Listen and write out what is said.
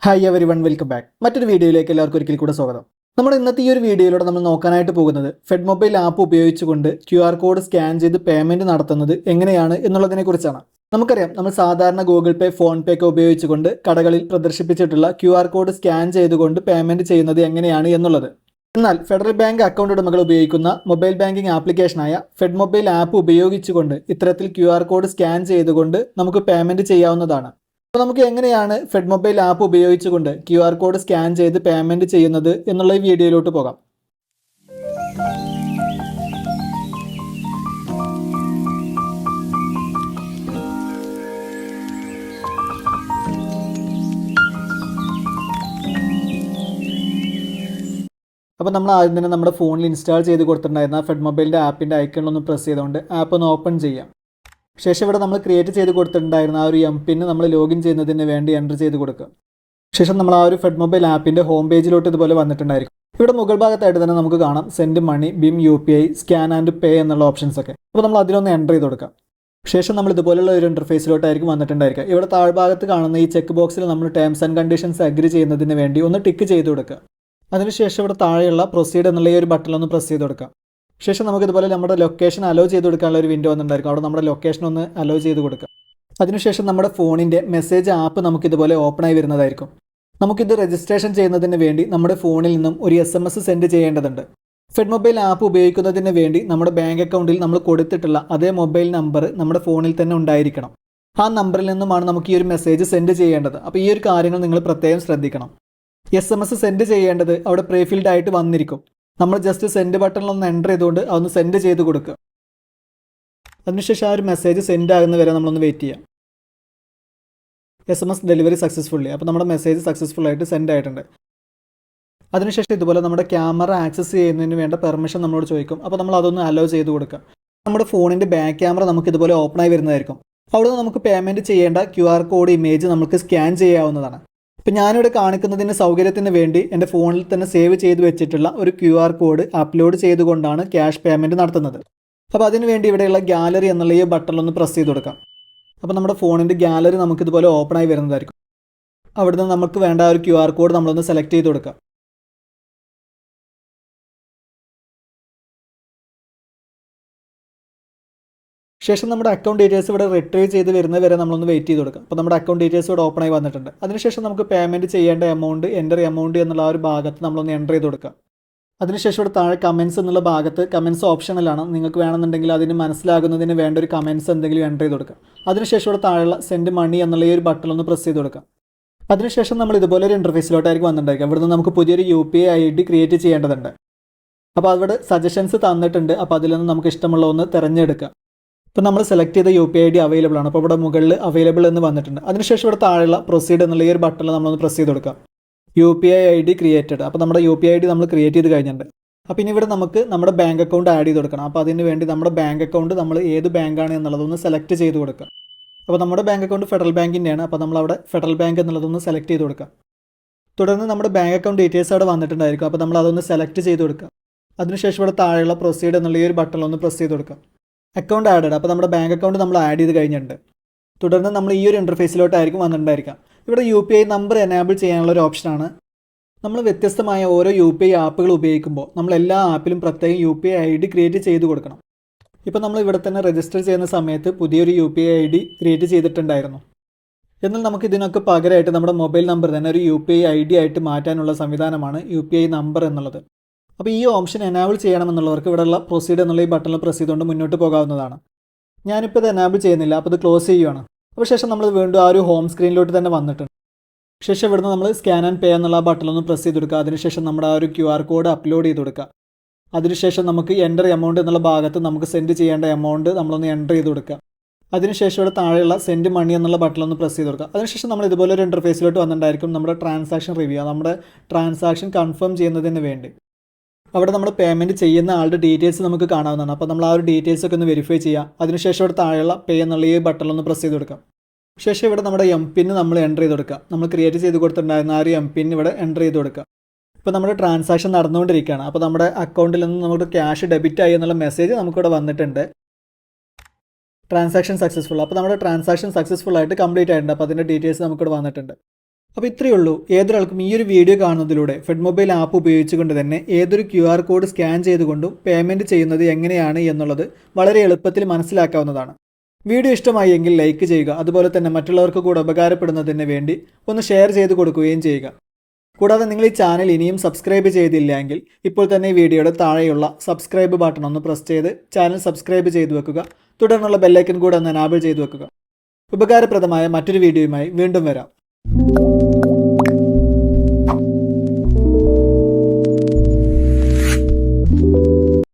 Hi everyone, welcome back. മറ്റൊരു വീഡിയോയിലേക്ക് എല്ലാവർക്കും ഒരിക്കൽ കൂടെ സ്വാഗതം. നമ്മുടെ ഇന്നത്തെ ഈ ഒരു വീഡിയോയിലൂടെ നമ്മൾ നോക്കാനായിട്ട് പോകുന്നത് ഫെഡ് മൊബൈൽ ആപ്പ് ഉപയോഗിച്ചുകൊണ്ട് QR കോഡ് സ്കാൻ ചെയ്ത് പേയ്മെൻറ്റ് നടത്തുന്നത് എങ്ങനെയാണ് എന്നുള്ളതിനെക്കുറിച്ചാണ്. നമുക്കറിയാം, നമ്മൾ സാധാരണ ഗൂഗിൾ പേ, ഫോൺ പേ ഒക്കെ ഉപയോഗിച്ചുകൊണ്ട് കടകളിൽ പ്രദർശിപ്പിച്ചിട്ടുള്ള QR കോഡ് സ്കാൻ ചെയ്തുകൊണ്ട് പേയ്മെൻറ്റ് ചെയ്യുന്നത് എങ്ങനെയാണ് എന്നുള്ളത്. എന്നാൽ ഫെഡറൽ ബാങ്ക് അക്കൗണ്ട് ഉടമകൾ ഉപയോഗിക്കുന്ന മൊബൈൽ ബാങ്കിംഗ് ആപ്ലിക്കേഷനായ ഫെഡ് മൊബൈൽ ആപ്പ് ഉപയോഗിച്ചുകൊണ്ട് ഇത്തരത്തിൽ QR കോഡ് സ്കാൻ ചെയ്തുകൊണ്ട് നമുക്ക് പേയ്മെൻറ്റ് ചെയ്യാവുന്നതാണ്. അപ്പോൾ നമുക്ക് എങ്ങനെയാണ് ഫെഡ് മൊബൈൽ ആപ്പ് ഉപയോഗിച്ചുകൊണ്ട് QR കോഡ് സ്കാൻ ചെയ്ത് പേയ്മെൻറ്റ് ചെയ്യുന്നത് എന്നുള്ള ഈ വീഡിയോയിലോട്ട് പോകാം. അപ്പോൾ നമ്മൾ ആദ്യം തന്നെ നമ്മുടെ ഫോണിൽ ഇൻസ്റ്റാൾ ചെയ്ത് കൊടുത്തിട്ടുണ്ടായിരുന്ന ഫെഡ് മൊബൈലിൻ്റെ ആപ്പിൻ്റെ ഐക്കണിലൊന്ന് പ്രസ് ചെയ്തുകൊണ്ട് ആപ്പ് ഒന്ന് ഓപ്പൺ ചെയ്യാം. ശേഷം ഇവിടെ നമ്മൾ ക്രിയേറ്റ് ചെയ്ത് കൊടുത്തിട്ടുണ്ടായിരുന്ന ആ ഒരു MPN നമ്മൾ ലോഗിൻ ചെയ്യുന്നതിന് വേണ്ടി എൻ്റർ ചെയ്ത് കൊടുക്കുക. ശേഷം നമ്മൾ ആ ഒരു ഫെഡ് മൊബൈൽ ആപ്പിൻ്റെ ഹോം പേജിലോട്ട് ഇതുപോലെ വന്നിട്ടുണ്ടായിരിക്കും. ഇവിടെ മുകൾ ഭാഗത്തായിട്ട് തന്നെ നമുക്ക് കാണാം send money, BIM UPI, scan and pay എന്നുള്ള ഓപ്ഷൻസ് ഒക്കെ. അപ്പോൾ നമ്മൾ അതിലൊന്ന് എൻ്റർ ചെയ്ത് കൊടുക്കാം. ശേഷം നമ്മൾ ഇതുപോലുള്ള ഒരു ഇൻ്റർഫേസിലോട്ടായിരിക്കും വന്നിട്ടുണ്ടായിരിക്കുക. ഇവിടെ താഴ്ഭാഗത്ത് കാണുന്ന ഈ ചെക്ക് ബോക്സിൽ നമ്മൾ ടേംസ് ആൻഡ് കണ്ടീഷൻസ് അഗ്രി ചെയ്യുന്നതിന് വേണ്ടി ഒന്ന് ടിക്ക് ചെയ്ത് കൊടുക്കുക. അതിനുശേഷം ഇവിടെ താഴെയുള്ള പ്രൊസീഡ് എന്നുള്ള ഈ ഒരു ബട്ടണിലൊന്ന് പ്രസ് ചെയ്ത് കൊടുക്കാം. ശേഷം നമുക്ക് ഇതുപോലെ നമ്മുടെ ലൊക്കേഷൻ അലോ ചെയ്ത് കൊടുക്കാനുള്ള ഒരു വിൻഡോ വന്നിട്ടുണ്ടായിരിക്കും. അവിടെ നമ്മുടെ ലൊക്കേഷൻ ഒന്ന് അലോ ചെയ്ത് കൊടുക്കുക. അതിനുശേഷം നമ്മുടെ ഫോണിൻ്റെ മെസ്സേജ് ആപ്പ് നമുക്കിതുപോലെ ഓപ്പണായി വരുന്നതായിരിക്കും. നമുക്കിത് രജിസ്ട്രേഷൻ ചെയ്യുന്നതിന് വേണ്ടി നമ്മുടെ ഫോണിൽ നിന്നും ഒരു SMS സെൻഡ് ചെയ്യേണ്ടതുണ്ട്. ഫെഡ് മൊബൈൽ ആപ്പ് ഉപയോഗിക്കുന്നതിന് വേണ്ടി നമ്മുടെ ബാങ്ക് അക്കൗണ്ടിൽ നമ്മൾ കൊടുത്തിട്ടുള്ള അതേ മൊബൈൽ നമ്പർ നമ്മുടെ ഫോണിൽ തന്നെ ഉണ്ടായിരിക്കണം. ആ നമ്പറിൽ നിന്നുമാണ് നമുക്ക് ഈ ഒരു മെസ്സേജ് സെൻഡ് ചെയ്യേണ്ടത്. അപ്പോൾ ഈ ഒരു കാര്യങ്ങൾ നിങ്ങൾ പ്രത്യേകം ശ്രദ്ധിക്കണം. SMS സെൻഡ് ചെയ്യേണ്ടത് അവിടെ പ്രീഫിൽഡ് ആയിട്ട് വന്നിരിക്കും. നമ്മൾ ജസ്റ്റ് സെൻഡ് ബട്ടണിലൊന്ന് എൻ്റർ ചെയ്തുകൊണ്ട് അതൊന്ന് സെൻഡ് ചെയ്ത് കൊടുക്കുക. അതിനുശേഷം ആ ഒരു മെസ്സേജ് സെൻഡ് ആകുന്ന വരെ നമ്മളൊന്ന് വെയിറ്റ് ചെയ്യാം. SMS delivery successfully. അപ്പോൾ നമ്മുടെ മെസ്സേജ് സക്സസ്ഫുൾ ആയിട്ട് സെൻഡ് ആയിട്ടുണ്ട്. അതിനുശേഷം ഇതുപോലെ നമ്മുടെ ക്യാമറ ആക്സസ് ചെയ്യുന്നതിന് വേണ്ട പെർമിഷൻ നമ്മളോട് ചോദിക്കും. അപ്പോൾ നമ്മൾ അതൊന്ന് അലോ ചെയ്ത് കൊടുക്കുക. നമ്മുടെ ഫോണിൻ്റെ ബാക്ക് ക്യാമറ നമുക്ക് ഇതുപോലെ ഓപ്പണായി വരുന്നതായിരിക്കും. അവിടെ നിന്ന് നമുക്ക് പേയ്മെൻറ്റ് ചെയ്യേണ്ട QR കോഡ് ഇമേജ് നമുക്ക് സ്കാൻ ചെയ്യാവുന്നതാണ്. ഇപ്പോൾ ഞാനിവിടെ കാണിക്കുന്നതിന് സൗകര്യത്തിന് വേണ്ടി എൻ്റെ ഫോണിൽ തന്നെ സേവ് ചെയ്ത് വെച്ചിട്ടുള്ള ഒരു QR കോഡ് അപ്ലോഡ് ചെയ്തുകൊണ്ടാണ് ക്യാഷ് പേയ്മെൻറ്റ് നടത്തുന്നത്. അപ്പോൾ അതിന് വേണ്ടി ഇവിടെയുള്ള ഗാലറി എന്നുള്ള ഈ ബട്ടണിലൊന്ന് പ്രസ് ചെയ്ത് കൊടുക്കാം. അപ്പോൾ നമ്മുടെ ഫോണിൻ്റെ ഗാലറി നമുക്കിതുപോലെ ഓപ്പണായി വരുന്നതായിരിക്കും. അവിടെ നിന്ന് നമുക്ക് വേണ്ട ഒരു QR കോഡ് നമ്മളൊന്ന് സെലക്ട് ചെയ്ത് കൊടുക്കാം. ശേഷം നമ്മുടെ അക്കൗണ്ട് ഡീറ്റെയിൽസ് ഇവിടെ റിട്രീവ് ചെയ്ത് വരുന്നത് വരെ നമ്മളൊന്ന് വെയിറ്റ് ചെയ്ത് കൊടുക്കാം. അപ്പോൾ നമ്മുടെ അക്കൗണ്ട് ഡീറ്റെയിൽസ് ഇവിടെ ഓപ്പണായി വന്നിട്ടുണ്ട്. അതിനുശേഷം നമുക്ക് പേയ്മെൻറ്റ് ചെയ്യേണ്ട എമൗണ്ട്, എൻ്റർ എമൗണ്ട് എന്നുള്ള ആ ഒരു ഭാഗത്ത് നമ്മളൊന്ന് എൻ്റർ ചെയ്ത് കൊടുക്കാം. അതിനുശേഷം ഇവിടെ താഴെ കമൻസ് എന്നുള്ള ഭാഗത്ത് കമൻസ് ഓപ്ഷണലാണ്. നിങ്ങൾക്ക് വേണമെന്നുണ്ടെങ്കിൽ അതിന് മനസ്സിലാകുന്നതിന് വേണ്ട ഒരു കമൻസ് എന്തെങ്കിലും എൻ്റർ ചെയ്ത് കൊടുക്കാം. അതിനുശേഷം ഇവിടെ താഴെയുള്ള സെൻഡ് മണി എന്നുള്ള ഈ ഒരു ബട്ടണിലൊന്ന് പ്രസ് ചെയ്ത് കൊടുക്കാം. അതിനുശേഷം നമ്മൾ ഇതുപോലെ ഒരു ഇൻ്റർഫേസിലോട്ടായിരിക്കും വന്നിട്ടുണ്ടായിരിക്കും. ഇവിടുന്ന് നമുക്ക് പുതിയൊരു UPI ID ക്രിയേറ്റ് ചെയ്യേണ്ടതുണ്ട്. അപ്പോൾ അവിടെ സജഷൻസ് തന്നിട്ടുണ്ട്. അപ്പോൾ അതിൽ നിന്ന് നമുക്ക് ഇഷ്ടമുള്ള ഒന്ന് തിരഞ്ഞെടുക്കുക. ഇപ്പോൾ നമ്മൾ സെലക്ട് ചെയ്ത UPI ID അവൈലബിൾ ആണ്. അപ്പോൾ ഇവിടെ മുകളിൽ അവൈലബിൾ എന്ന് വന്നിട്ടുണ്ട്. അതിനുശേഷം ഇവിടെ താഴെയുള്ള പ്രൊസീഡ് എന്നുള്ള ഈ ഒരു ബട്ടണിൽ നമ്മളൊന്ന് പ്രസ് ചെയ്ത് കൊടുക്കാം. UPI ID created. അപ്പോൾ നമ്മുടെ UPI ID നമ്മൾ ക്രിയേറ്റ് ചെയ്ത് കഴിഞ്ഞിട്ടുണ്ട്. അപ്പോൾ ഇനി ഇവിടെ നമുക്ക് നമ്മുടെ ബാങ്ക് അക്കൗണ്ട് ആഡ് ചെയ്ത് കൊടുക്കണം. അപ്പോൾ അതിന് വേണ്ടി നമ്മുടെ ബാങ്ക് അക്കൗണ്ട് നമ്മൾ ഏത് ബാങ്കാണ് എന്നുള്ളതൊന്ന് സെലക്ട് ചെയ്ത് കൊടുക്കുക. അപ്പോൾ നമ്മുടെ ബാങ്ക് അക്കൗണ്ട് ഫെഡറൽ ബാങ്കിൻ്റെയാണ്. അപ്പോൾ നമ്മളവിടെ ഫെഡറൽ ബാങ്ക് എന്നുള്ളതൊന്ന് സെലക്ട് ചെയ്ത് കൊടുക്കുക. തുടർന്ന് നമ്മുടെ ബാങ്ക് അക്കൗണ്ട് ഡീറ്റെയിൽസ് അവിടെ വന്നിട്ടുണ്ടായിരിക്കും. അപ്പോൾ നമ്മൾ അതൊന്ന് സെലക്ട് ചെയ്ത് കൊടുക്കുക. അതിനുശേഷം ഇവിടെ താഴെയുള്ള പ്രൊസീഡ് എന്നുള്ള ഈ ഒരു ബട്ടണിലൊന്ന് പ്രസ് ചെയ്ത് കൊടുക്കുക. Account added. അപ്പോൾ നമ്മുടെ ബാങ്ക് അക്കൗണ്ട് നമ്മൾ ആഡ് ചെയ്ത് കഴിഞ്ഞിട്ടുണ്ട്. തുടർന്ന് നമ്മൾ ഈ ഒരു ഇൻ്റർഫേസിലോട്ടായിരിക്കും വന്നിട്ടുണ്ടായിരിക്കാം. ഇവിടെ UPI നമ്പർ എനാബിൾ ചെയ്യാനുള്ള ഒരു ഓപ്ഷനാണ്. നമ്മൾ വ്യത്യസ്തമായ ഓരോ UPI ആപ്പുകൾ ഉപയോഗിക്കുമ്പോൾ നമ്മൾ എല്ലാ ആപ്പിലും പ്രത്യേകം UPI ID ക്രിയേറ്റ് ചെയ്ത് കൊടുക്കണം. ഇപ്പോൾ നമ്മൾ ഇവിടെ തന്നെ രജിസ്റ്റർ ചെയ്യുന്ന സമയത്ത് പുതിയൊരു UPI ID ക്രിയേറ്റ് ചെയ്തിട്ടുണ്ടായിരുന്നു. എന്നാൽ നമുക്ക് ഇതിനൊക്കെ പകരമായിട്ട് നമ്മുടെ മൊബൈൽ നമ്പർ തന്നെ ഒരു UPI ID ആയിട്ട് മാറ്റാനുള്ള സംവിധാനമാണ് UPI നമ്പർ എന്നുള്ളത്. അപ്പോൾ ഈ ഓപ്ഷൻ എനാബിൾ ചെയ്യണമെന്നുള്ളവർക്ക് ഇവിടെയുള്ള പ്രൊസീഡ് എന്നുള്ള ഈ ബട്ടണിൽ പ്രസ് ചെയ്തുകൊണ്ട് മുന്നോട്ട് പോകാവുന്നതാണ്. ഞാനിപ്പോൾ ഇത് എനാബിൾ ചെയ്യുന്നില്ല. അപ്പോൾ ഇത് ക്ലോസ് ചെയ്യുകയാണ്. അപ്പോൾ ശേഷം നമ്മൾ വീണ്ടും ആ ഒരു ഹോം സ്ക്രീനിലോട്ട് തന്നെ വന്നിട്ടുണ്ട്. ശേഷം ഇവിടുന്ന് നമ്മൾ സ്കാൻ ആൻഡ് പേ എന്നുള്ള ആ ബട്ടണൊന്ന് പ്രസ് ചെയ്ത് കൊടുക്കുക. അതിനുശേഷം നമ്മുടെ ആ ഒരു QR കോഡ് അപ്ലോഡ് ചെയ്ത് കൊടുക്കുക. അതിനുശേഷം നമുക്ക് എൻ്റർ എമൗണ്ട് എന്നുള്ള ഭാഗത്ത് നമുക്ക് സെൻഡ് ചെയ്യേണ്ട എമൗണ്ട് നമ്മളൊന്ന് എൻ്റർ ചെയ്ത് കൊടുക്കുക. അതിനുശേഷം ഇവിടെ താഴെയുള്ള സെൻഡ് മണി എന്നുള്ള ബട്ടണൊന്ന് പ്രസ് ചെയ്ത് കൊടുക്കുക. അതിനുശേഷം നമ്മൾ ഇതുപോലെ ഒരു ഇൻ്റർഫേസിലോട്ട് വന്നിട്ടുണ്ടായിരിക്കും. നമ്മുടെ ട്രാൻസാക്ഷൻ റിവ്യൂ, നമ്മുടെ ട്രാൻസാക്ഷൻ കൺഫേം ചെയ്യുന്നതിന് വേണ്ടി അവിടെ നമ്മൾ പേയ്മെൻറ്റ് ചെയ്യുന്ന ആളുടെ ഡീറ്റെയിൽസ് നമുക്ക് കാണാവുന്നതാണ്. അപ്പോൾ നമ്മൾ ആ ഒരു ഡീറ്റെയിൽസ് ഒക്കെ ഒന്ന് വെരിഫൈ ചെയ്യുക. അതിനുശേഷം ഇവിടെ താഴെയുള്ള പേ എന്നുള്ള ഈ ബട്ടണിലൊന്ന് പ്രസ് ചെയ്ത് കൊടുക്കാം. ശേഷം ഇവിടെ നമ്മുടെ MPN നമ്മൾ എൻ്റർ ചെയ്ത് കൊടുക്കുക. നമ്മൾ ക്രിയേറ്റ് ചെയ്ത് കൊടുത്തിട്ടുണ്ടായിരുന്ന ആ ഒരു MPN ഇവിടെ എൻ്റർ ചെയ്ത് കൊടുക്കുക. ഇപ്പോൾ നമ്മുടെ ട്രാൻസാക്ഷൻ നടന്നുകൊണ്ടിരിക്കുകയാണ്. അപ്പോൾ നമ്മുടെ അക്കൗണ്ടിൽ നിന്ന് നമുക്ക് ക്യാഷ് ഡെബിറ്റ് ആയി എന്നുള്ള മെസ്സേജ് നമുക്കിവിടെ വന്നിട്ടുണ്ട്. Transaction successful. അപ്പോൾ നമ്മുടെ ട്രാൻസാക്ഷൻ സക്സസ്ഫുൾ ആയിട്ട് കംപ്ലീറ്റ് ആയിട്ടുണ്ട്. അപ്പോൾ അതിൻ്റെ ഡീറ്റെയിൽസ് നമുക്കിവിടെ വന്നിട്ടുണ്ട്. അപ്പോൾ ഇത്രയേ ഉള്ളൂ. ഏതൊരാൾക്കും ഈ ഒരു വീഡിയോ കാണുന്നതിലൂടെ ഫെഡ് മൊബൈൽ ആപ്പ് ഉപയോഗിച്ചുകൊണ്ട് തന്നെ ഏതൊരു QR കോഡ് സ്കാൻ ചെയ്തുകൊണ്ടും പേയ്മെൻറ്റ് ചെയ്യുന്നത് എങ്ങനെയാണ് എന്നുള്ളത് വളരെ എളുപ്പത്തിൽ മനസ്സിലാക്കാവുന്നതാണ്. വീഡിയോ ഇഷ്ടമായി എങ്കിൽ ലൈക്ക് ചെയ്യുക. അതുപോലെ തന്നെ മറ്റുള്ളവർക്ക് കൂടെ ഉപകാരപ്പെടുന്നതിന് വേണ്ടി ഒന്ന് ഷെയർ ചെയ്ത് കൊടുക്കുകയും ചെയ്യുക. കൂടാതെ നിങ്ങൾ ഈ ചാനൽ ഇനിയും സബ്സ്ക്രൈബ് ചെയ്തില്ല എങ്കിൽ ഇപ്പോൾ തന്നെ ഈ വീഡിയോയുടെ താഴെയുള്ള സബ്സ്ക്രൈബ് ബട്ടൺ ഒന്ന് പ്രസ് ചെയ്ത് ചാനൽ സബ്സ്ക്രൈബ് ചെയ്തു വെക്കുക. തുടർന്നുള്ള ബെല്ലൈക്കൻ കൂടെ ഒന്ന് എനാബിൾ ചെയ്തു വെക്കുക. ഉപകാരപ്രദമായ മറ്റൊരു വീഡിയോയുമായി വീണ്ടും വരാം.